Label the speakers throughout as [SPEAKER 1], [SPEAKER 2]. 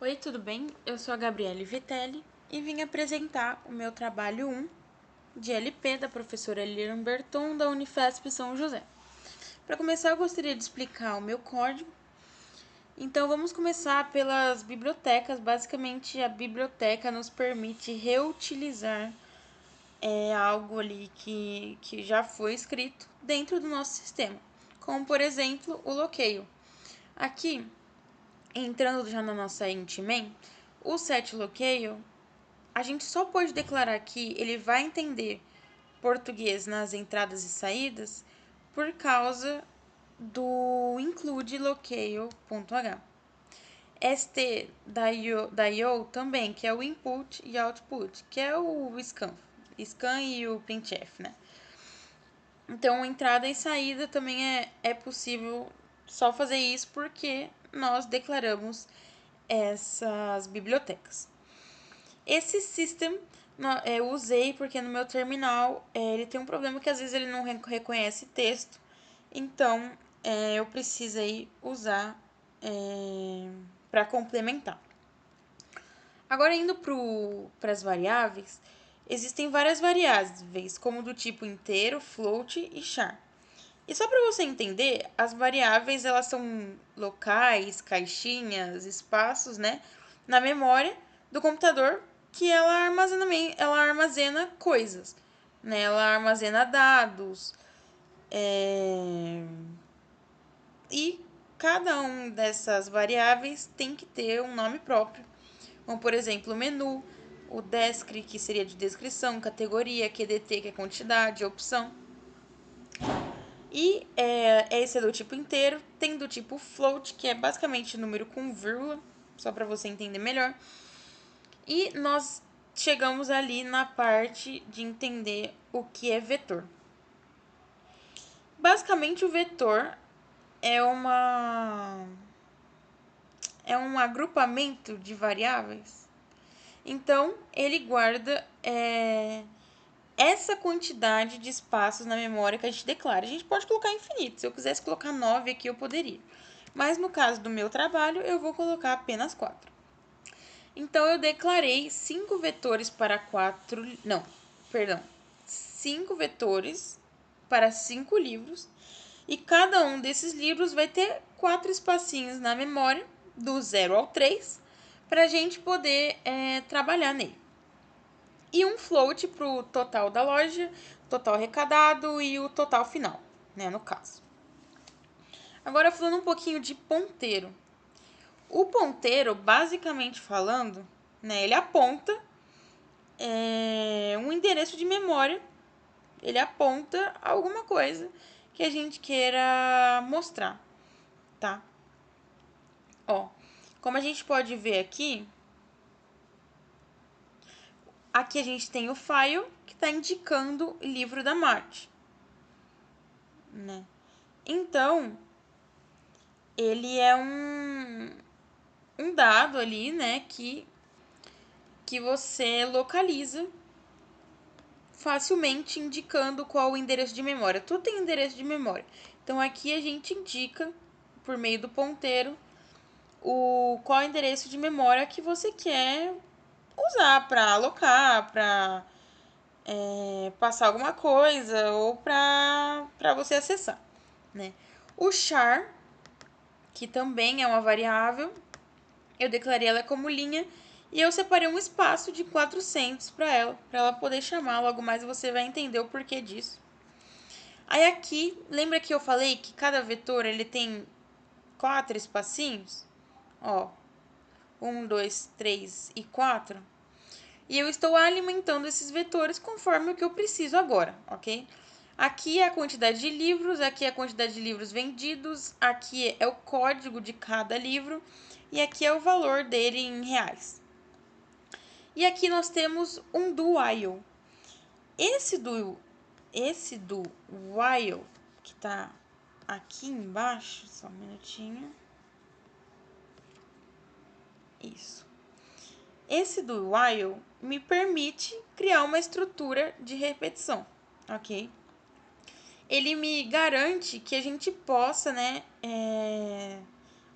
[SPEAKER 1] Oi, tudo bem? Eu sou a Gabriele Vitelli e vim apresentar o meu trabalho 1 de LP da professora Lilian Berton da Unifesp São José. Para começar, eu gostaria de explicar o meu código. Então, vamos começar pelas bibliotecas. Basicamente, a biblioteca nos permite reutilizar algo ali que já foi escrito dentro do nosso sistema, como, por exemplo, o loqueio. Aqui, entrando já na nossa Intman, o set loqueio, a gente só pode declarar que ele vai entender português nas entradas e saídas por causa do include loqueio.h. ST da IO também, que é o input e output, que é o scan e o printf, né? Então, entrada e saída também é possível só fazer isso porque nós declaramos essas bibliotecas. Esse system eu usei porque no meu terminal ele tem um problema que às vezes ele não reconhece texto, então eu precisei usar para complementar. Agora, indo para as variáveis, existem várias variáveis, como do tipo inteiro, float e char. E só para você entender, as variáveis elas são locais, caixinhas, espaços, né, na memória do computador que ela armazena coisas, né? Ela armazena dados e cada um dessas variáveis tem que ter um nome próprio, como por exemplo o menu, o desc, que seria de descrição, categoria, QDT, que é quantidade, opção. E esse é do tipo inteiro, tem do tipo float, que é basicamente número com vírgula, só para você entender melhor. E nós chegamos ali na parte de entender o que é vetor. Basicamente, o vetor é um agrupamento de variáveis. Então, ele guarda essa quantidade de espaços na memória que a gente declara. A gente pode colocar infinito. Se eu quisesse colocar 9 aqui, eu poderia. Mas no caso do meu trabalho, eu vou colocar apenas 4. Então, eu declarei 5 vetores para 4... Não, perdão. 5 vetores para 5 livros. E cada um desses livros vai ter 4 espacinhos na memória, do 0 ao 3, para a gente poder trabalhar nele. E um float para o total da loja, total arrecadado e o total final, né, no caso. Agora, falando um pouquinho de ponteiro. O ponteiro, basicamente falando, né, ele aponta um endereço de memória, ele aponta alguma coisa que a gente queira mostrar, tá? Ó, como a gente pode ver aqui a gente tem o file que está indicando o livro da Marte, né? Então, ele é um dado ali, né, que você localiza facilmente indicando qual o endereço de memória. Tudo tem endereço de memória. Então, aqui a gente indica, por meio do ponteiro, qual é o endereço de memória que você quer usar para alocar, para passar alguma coisa ou para você acessar, né? O char, que também é uma variável, eu declarei ela como linha e eu separei um espaço de 400 para ela poder chamar. Logo mais você vai entender o porquê disso. Aí aqui, lembra que eu falei que cada vetor ele tem 4 espacinhos? Ó, 1, 2, 3 e 4. E eu estou alimentando esses vetores conforme o que eu preciso agora, ok? Aqui é a quantidade de livros, aqui é a quantidade de livros vendidos, aqui é o código de cada livro e aqui é o valor dele em reais. E aqui nós temos um do while. Esse do while, que está aqui embaixo, só um minutinho. Isso. Esse do while me permite criar uma estrutura de repetição, ok? Ele me garante que a gente possa, né,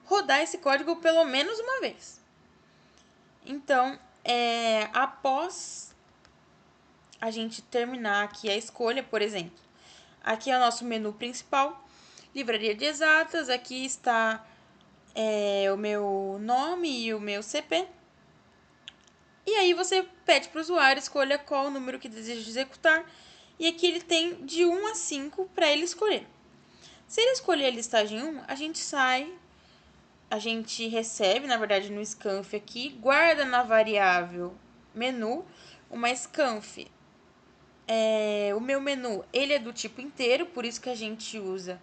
[SPEAKER 1] rodar esse código pelo menos uma vez. Então, após a gente terminar aqui a escolha, por exemplo, aqui é o nosso menu principal, livraria de exatas, aqui está o meu nome e o meu CP. E aí você pede para o usuário, escolha qual o número que deseja executar, e aqui ele tem de 1 a 5 para ele escolher. Se ele escolher a listagem 1, a gente sai, a gente recebe, na verdade, no scanf aqui, guarda na variável menu, uma scanf. O meu menu, ele é do tipo inteiro, por isso que a gente usa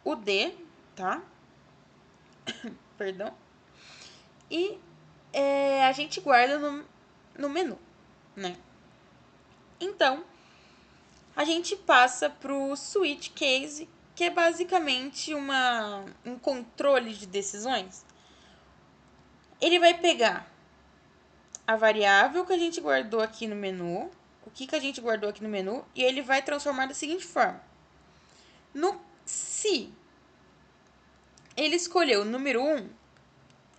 [SPEAKER 1] o D, tá? Perdão. E a gente guarda no menu, né? Então, a gente passa para o switch case, que é basicamente um controle de decisões. Ele vai pegar a variável que a gente guardou aqui no menu, o que a gente guardou aqui no menu, e ele vai transformar da seguinte forma. Se ele escolheu o número 1,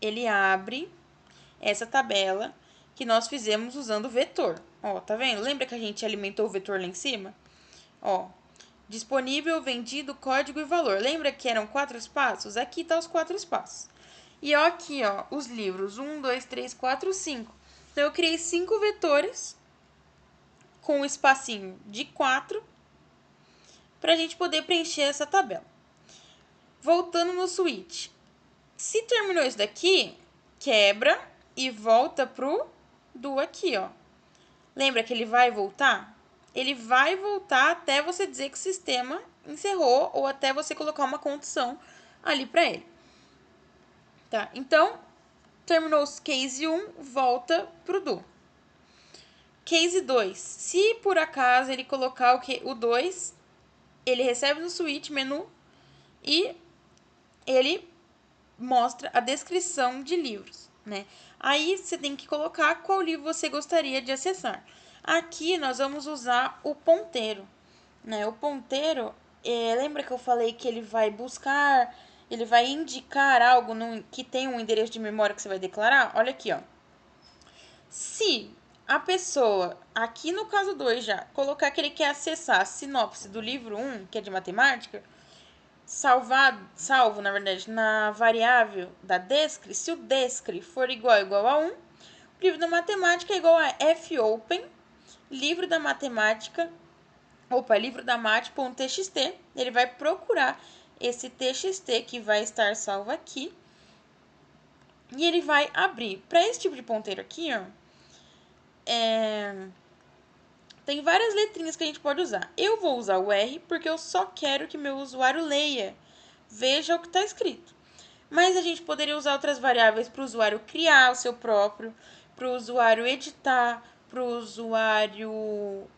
[SPEAKER 1] ele abre essa tabela que nós fizemos usando o vetor. Ó, tá vendo? Lembra que a gente alimentou o vetor lá em cima? Ó, disponível, vendido, código e valor. Lembra que eram 4 espaços? Aqui tá os 4 espaços. E ó, aqui, ó, os livros. 1, 2, 3, 4, 5. Então, eu criei 5 vetores com um espacinho de 4 para a gente poder preencher essa tabela. Voltando no switch. Se terminou isso daqui, quebra e volta pro do aqui, ó. Lembra que ele vai voltar? Ele vai voltar até você dizer que o sistema encerrou ou até você colocar uma condição ali para ele. Tá? Então, terminou o case 1, volta pro do. Case 2. Se por acaso ele colocar o 2, ele recebe no switch menu e ele mostra a descrição de livros, né? Aí você tem que colocar qual livro você gostaria de acessar. Aqui nós vamos usar o ponteiro, né? O ponteiro, lembra que eu falei que ele vai buscar, ele vai indicar algo que tem um endereço de memória que você vai declarar? Olha aqui, ó. Se a pessoa, aqui no caso 2 já, colocar que ele quer acessar a sinopse do livro 1, que é de matemática, salvo, na verdade, na variável da descri, se o descri for igual a 1, o livro da matemática é igual a fopen, livro da matemática, livro da mate.txt, ele vai procurar esse txt que vai estar salvo aqui, e ele vai abrir. Para esse tipo de ponteiro aqui, ó, tem várias letrinhas que a gente pode usar. Eu vou usar o R porque eu só quero que meu usuário leia, veja o que está escrito. Mas a gente poderia usar outras variáveis para o usuário criar o seu próprio, para o usuário editar, para o usuário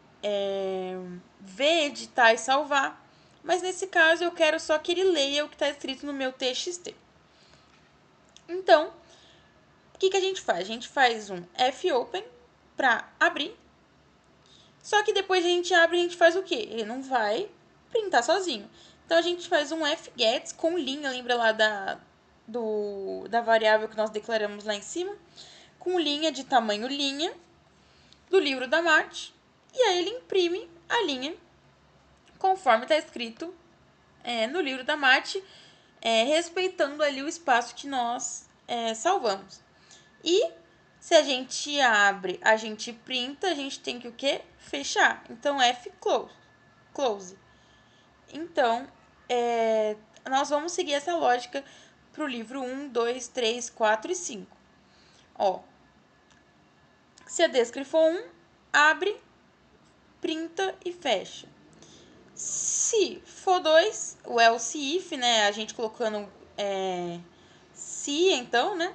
[SPEAKER 1] ver, editar e salvar. Mas nesse caso eu quero só que ele leia o que está escrito no meu TXT. Então, o que a gente faz? A gente faz um fopen para abrir. Só que depois a gente abre e a gente faz o quê? Ele não vai printar sozinho. Então a gente faz um fgets com linha, lembra lá da variável que nós declaramos lá em cima? Com linha de tamanho linha do livro da Mate. E aí ele imprime a linha conforme está escrito no livro da Mate, respeitando ali o espaço que nós salvamos. E se a gente abre, a gente printa, a gente tem que o quê? Fechar. Então, close. Então, nós vamos seguir essa lógica para o livro 1, 2, 3, 4 e 5. Ó, se a descri for 1, abre, printa e fecha. Se for 2, o else if, né? A gente colocando se, então, né?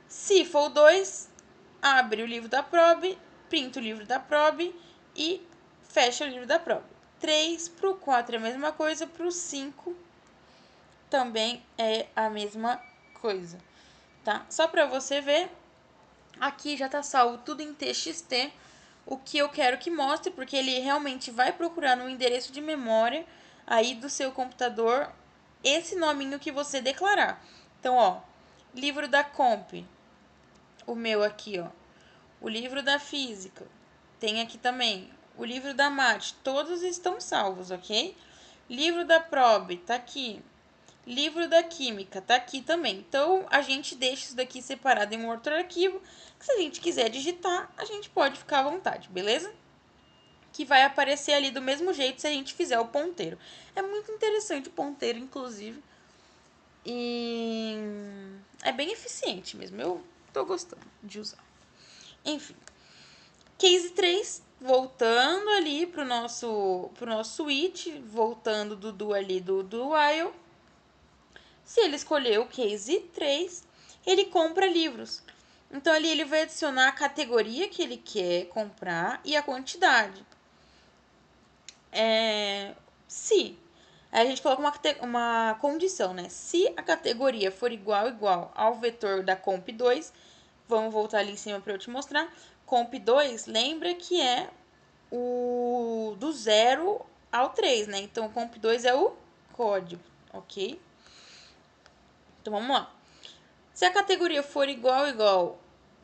[SPEAKER 1] Se for 2, abre o livro da probe, printa o livro da probe e fecha o livro da probe. 3 para o 4 é a mesma coisa, para o 5 também é a mesma coisa, tá? Só para você ver, aqui já tá salvo tudo em txt, o que eu quero que mostre, porque ele realmente vai procurar no endereço de memória aí do seu computador esse nominho que você declarar. Então, ó, livro da comp, o meu aqui, ó, o livro da física, tem aqui também o livro da mate, todos estão salvos, ok? Livro da probe, tá aqui. Livro da química, tá aqui também. Então, a gente deixa isso daqui separado em um outro arquivo, que se a gente quiser digitar, a gente pode ficar à vontade, beleza? Que vai aparecer ali do mesmo jeito se a gente fizer o ponteiro. É muito interessante o ponteiro, inclusive. E é bem eficiente mesmo. Eu tô gostando de usar. Enfim. Case 3, voltando ali pro nosso switch, voltando do ali do while. Se ele escolher o case 3, ele compra livros. Então ali ele vai adicionar a categoria que ele quer comprar e a quantidade. Se aí a gente coloca uma condição, né? Se a categoria for igual ao vetor da comp2, vamos voltar ali em cima para eu te mostrar. Comp2, lembra que é o do 0 ao 3, né? Então, o comp2 é o código, ok? Então, vamos lá. Se a categoria for igual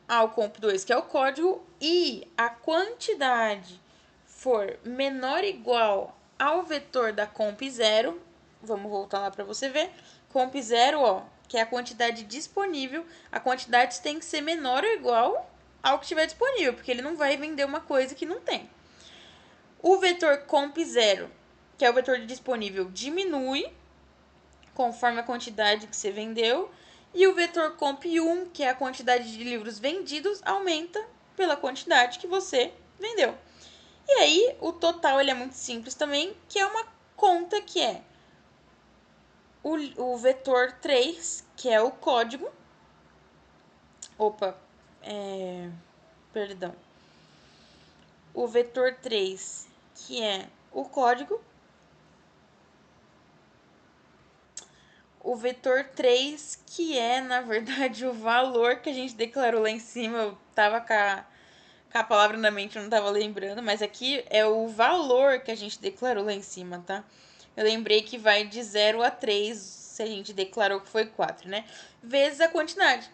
[SPEAKER 1] ao comp2, que é o código, e a quantidade for menor ou igual ao vetor da comp0, vamos voltar lá para você ver. Comp0, ó, que é a quantidade disponível, a quantidade tem que ser menor ou igual ao que estiver disponível, porque ele não vai vender uma coisa que não tem. O vetor comp0, que é o vetor disponível, diminui conforme a quantidade que você vendeu. E o vetor comp1, que é a quantidade de livros vendidos, aumenta pela quantidade que você vendeu. E aí, o total ele é muito simples também, que é uma conta que é o vetor 3, que é o código. Perdão. O vetor 3, que é o código. O vetor 3, que é, na verdade, o valor que a gente declarou lá em cima. Eu tava com a palavra na mente, eu não tava lembrando, mas aqui é o valor que a gente declarou lá em cima, tá? Eu lembrei que vai de 0 a 3, se a gente declarou que foi 4, né? Vezes a quantidade.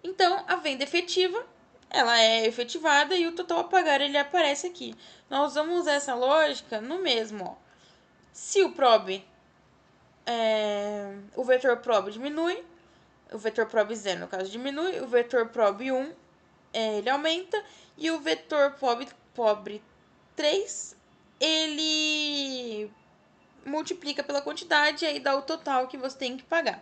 [SPEAKER 1] Então, a venda efetiva, ela é efetivada e o total a pagar, ele aparece aqui. Nós vamos usar essa lógica no mesmo, ó. Se o probe, o vetor probe diminui, o vetor probe 0, no caso, diminui, o vetor probe 1, ele aumenta, e o vetor pobre 3, ele multiplica pela quantidade e aí dá o total que você tem que pagar.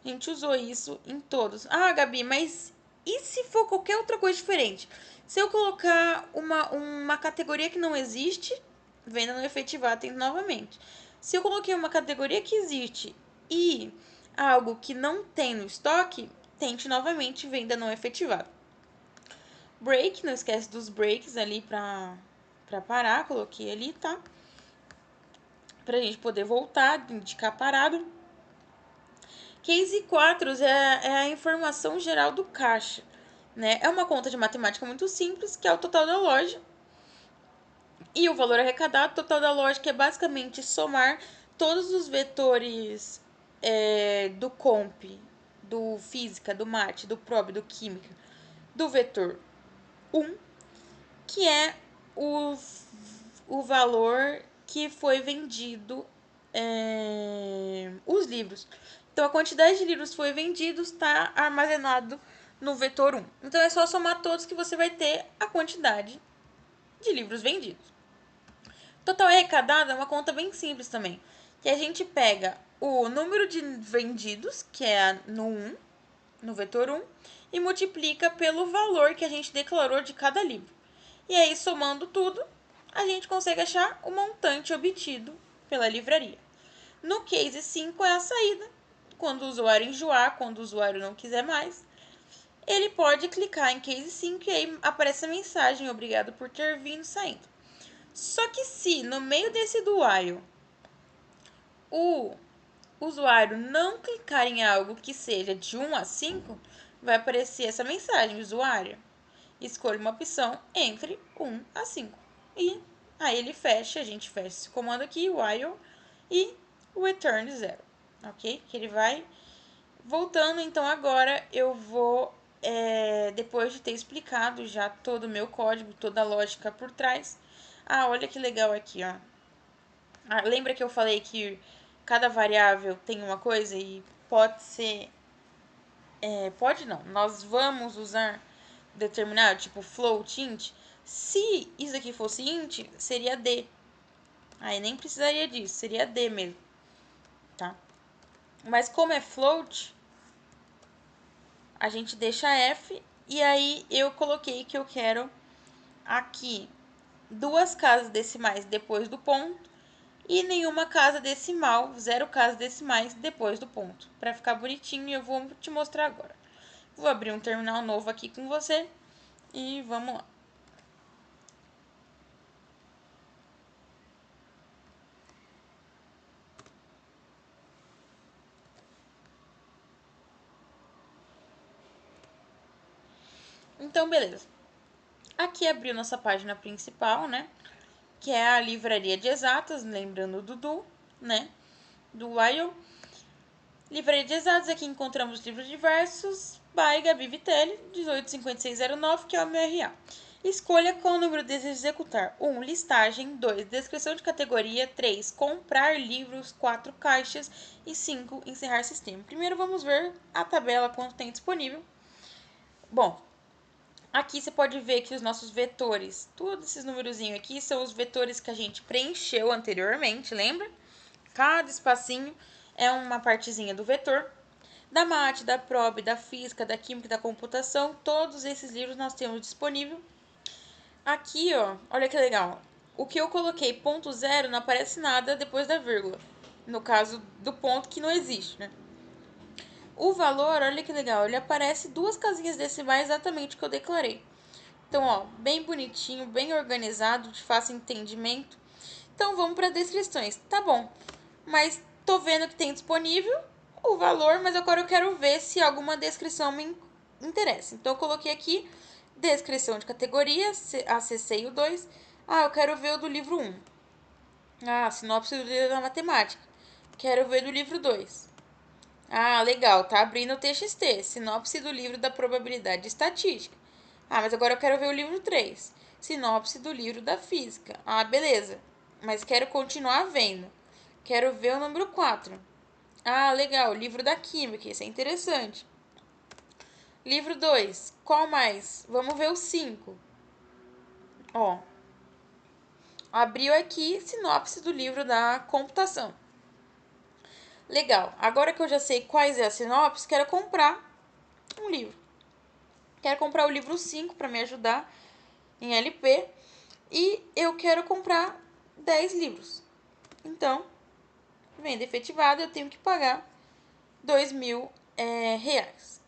[SPEAKER 1] A gente usou isso em todos. Ah, Gabi, mas e se for qualquer outra coisa diferente? Se eu colocar uma categoria que não existe, venda não efetivada, tem novamente. Se eu coloquei uma categoria que existe e algo que não tem no estoque, tente novamente venda não efetivada. Break, não esquece dos breaks ali pra parar, coloquei ali, tá? Pra gente poder voltar, indicar parado. Case 4 é a informação geral do caixa, né? É uma conta de matemática muito simples, que é o total da loja. E o valor arrecadado, o total da loja, que é basicamente somar todos os vetores do comp, do física, do mate, do prob, do química, do vetor 1, que é o valor que foi vendido os livros. Então, a quantidade de livros que foi vendidos está armazenado no vetor 1. Então, é só somar todos que você vai ter a quantidade de livros vendidos. Total arrecadado é uma conta bem simples também, que a gente pega o número de vendidos, que é no 1, no vetor 1, e multiplica pelo valor que a gente declarou de cada livro. E aí, somando tudo, a gente consegue achar o montante obtido pela livraria. No case 5 é a saída. Quando o usuário enjoar, quando o usuário não quiser mais, ele pode clicar em case 5 e aí aparece a mensagem: obrigado por ter vindo, saindo. Só que se no meio desse do while o usuário não clicar em algo que seja de 1 a 5, vai aparecer essa mensagem: usuário, escolha uma opção entre 1 a 5. E aí ele fecha, a gente fecha esse comando aqui, while, e return 0, ok? Que ele vai voltando. Então agora eu vou depois de ter explicado já todo o meu código, toda a lógica por trás. Ah, olha que legal aqui, ó. Ah, lembra que eu falei que cada variável tem uma coisa e pode ser... pode não, nós vamos usar determinado, tipo float, int. Se isso aqui fosse int, seria d. Aí nem precisaria disso, seria d mesmo, tá? Mas como é float, a gente deixa f, e aí eu coloquei que eu quero aqui 2 casas decimais depois do ponto e nenhuma casa decimal, 0 casas decimais depois do ponto. Para ficar bonitinho, eu vou te mostrar agora. Vou abrir um terminal novo aqui com você e vamos lá. Então, beleza. Aqui abriu nossa página principal, né? Que é a livraria de exatas, lembrando do Dudu, né? Do while. Livraria de exatas, aqui encontramos livros diversos, by Gabi Vitelli, 185609, que é o meu RA. Escolha qual número deseja executar. 1. Listagem. 2. Descrição de categoria. 3. Comprar livros. 4. Caixas. E 5. Encerrar sistema. Primeiro vamos ver a tabela quanto tem disponível. Bom, aqui você pode ver que os nossos vetores, todos esses numerozinhos aqui, são os vetores que a gente preencheu anteriormente, lembra? Cada espacinho é uma partezinha do vetor. Da mate, da probe, da física, da química e da computação, todos esses livros nós temos disponível. Aqui, ó, olha que legal. O que eu coloquei ponto zero não aparece nada depois da vírgula. No caso do ponto que não existe, né? O valor, olha que legal, ele aparece 2 casinhas decimais exatamente o que eu declarei. Então, ó, bem bonitinho, bem organizado, de fácil entendimento. Então, vamos para descrições. Tá bom, mas tô vendo que tem disponível o valor, mas agora eu quero ver se alguma descrição me interessa. Então, eu coloquei aqui descrição de categoria, a CC e o 2. Ah, eu quero ver o do livro 1. Ah, sinopse do livro da matemática. Quero ver do livro 2. Ah, legal, tá abrindo o TXT, sinopse do livro da probabilidade estatística. Ah, mas agora eu quero ver o livro 3, sinopse do livro da física. Ah, beleza, mas quero continuar vendo. Quero ver o número 4. Ah, legal, livro da química, isso é interessante. Livro 2, qual mais? Vamos ver o 5. Ó, abriu aqui sinopse do livro da computação. Legal, agora que eu já sei quais é a sinopse, quero comprar um livro. Quero comprar o livro 5 para me ajudar em LP. E eu quero comprar 10 livros. Então, venda efetivada, eu tenho que pagar 2.000 reais.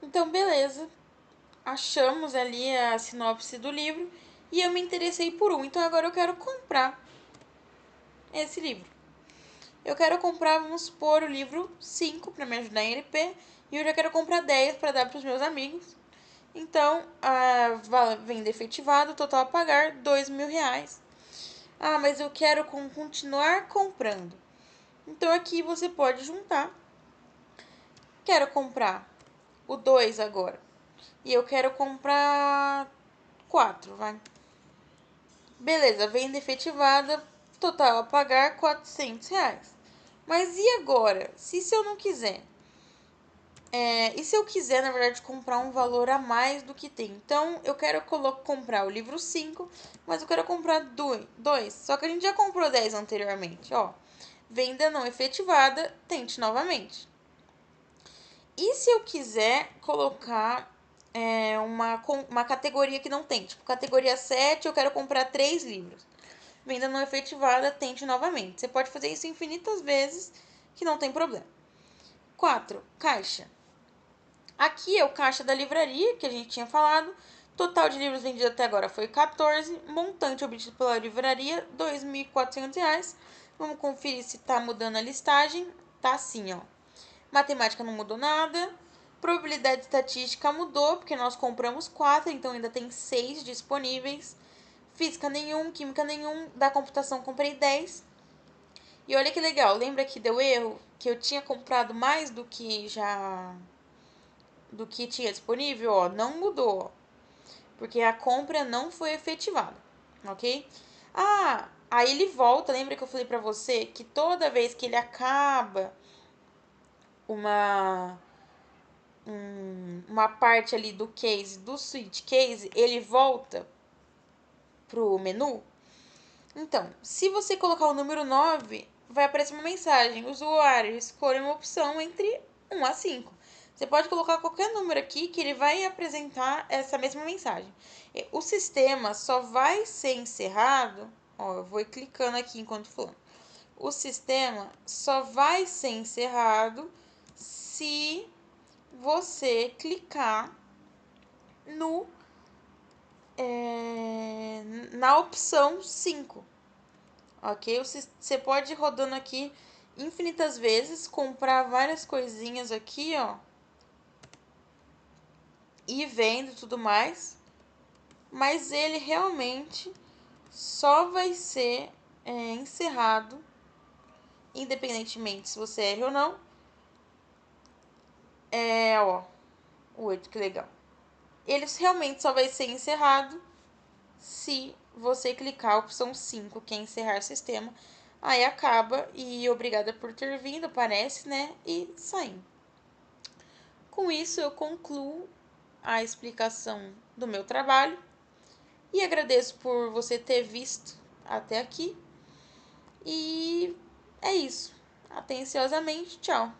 [SPEAKER 1] Então, beleza. Achamos ali a sinopse do livro e eu me interessei por um. Então, agora eu quero comprar esse livro. Eu quero comprar, vamos supor, o livro 5 para me ajudar em LP. E eu já quero comprar 10 para dar para os meus amigos. Então, a venda efetivada, o total a pagar 2.000 reais. Ah, mas eu quero continuar comprando. Então, aqui você pode juntar. Quero comprar o 2 agora. E eu quero comprar 4, vai. Beleza, venda efetivada, total a pagar 400 reais. Mas e agora? Se eu não quiser? E se eu quiser, na verdade, comprar um valor a mais do que tem? Então, eu quero comprar o livro 5, mas eu quero comprar 2. Só que a gente já comprou 10 anteriormente, ó. Venda não efetivada, tente novamente. E se eu quiser colocar uma categoria que não tem? Tipo, categoria 7, eu quero comprar 3 livros. Venda não efetivada, tente novamente. Você pode fazer isso infinitas vezes, que não tem problema. 4. Caixa. Aqui é o caixa da livraria, que a gente tinha falado. Total de livros vendidos até agora foi 14. Montante obtido pela livraria, R$ 2.400. Vamos conferir se tá mudando a listagem. Tá sim, ó. Matemática não mudou nada. Probabilidade estatística mudou, porque nós compramos 4, então ainda tem 6 disponíveis. Física nenhum, química nenhum, da computação comprei 10. E olha que legal, lembra que deu erro? Que eu tinha comprado mais do que tinha disponível? Ó, não mudou, porque a compra não foi efetivada, ok? Ah, aí ele volta, lembra que eu falei pra você que toda vez que ele acaba uma parte ali do case, do switch case, ele volta pro menu? Então, se você colocar o número 9, vai aparecer uma mensagem: usuário, escolha uma opção entre 1 a 5. Você pode colocar qualquer número aqui que ele vai apresentar essa mesma mensagem. O sistema só vai ser encerrado, ó, eu vou clicando aqui enquanto falando. O sistema só vai ser encerrado se você clicar no na opção 5. Ok? Você pode ir rodando aqui infinitas vezes, comprar várias coisinhas aqui, ó, e vendo tudo mais, mas ele realmente só vai ser encerrado, independentemente se você erra ou não. Ó, o 8, que legal. Ele realmente só vai ser encerrado se você clicar a opção 5, que é encerrar sistema. Aí acaba e obrigada por ter vindo, parece, né? E saindo. Com isso, eu concluo a explicação do meu trabalho e agradeço por você ter visto até aqui. E é isso. Atenciosamente, tchau.